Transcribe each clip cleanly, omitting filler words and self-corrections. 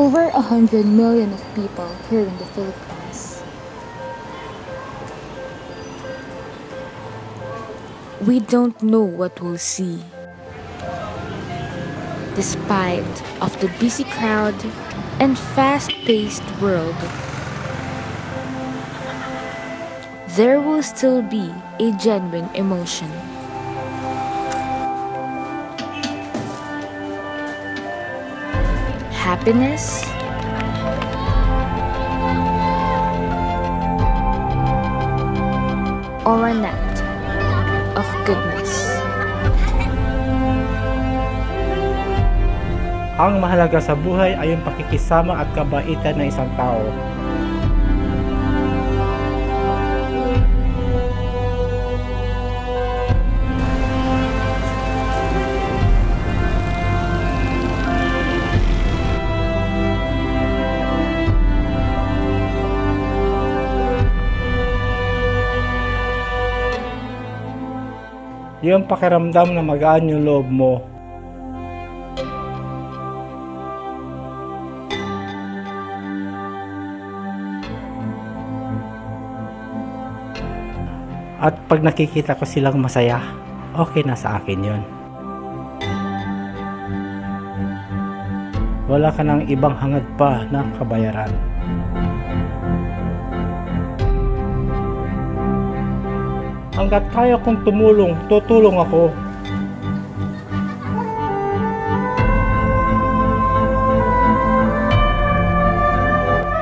over 100 million of people here in the Philippines. We don't know what we'll see. Despite of the busy crowd and fast-paced world, there will still be a genuine emotion. Happiness, or a net of goodness. Ang mahalaga sa buhay ay yung pakikisama at kabaitan ng isang tao. Yung pakiramdam na magaan yung loob mo. At pag nakikita ko silang masaya, okay na sa akin yun. Wala ka ng ibang hangad pa na kabayaran. Hanggat kaya kong tumulong, tutulong ako.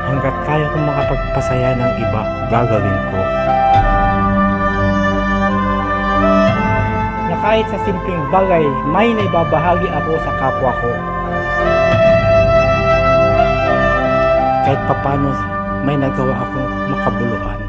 Hanggat kaya kong makapagpasaya ng iba, gagawin ko. Na kahit sa simpleng bagay, may naibabahagi ako sa kapwa ko. Kahit papano may nagawa akong makabuluhan.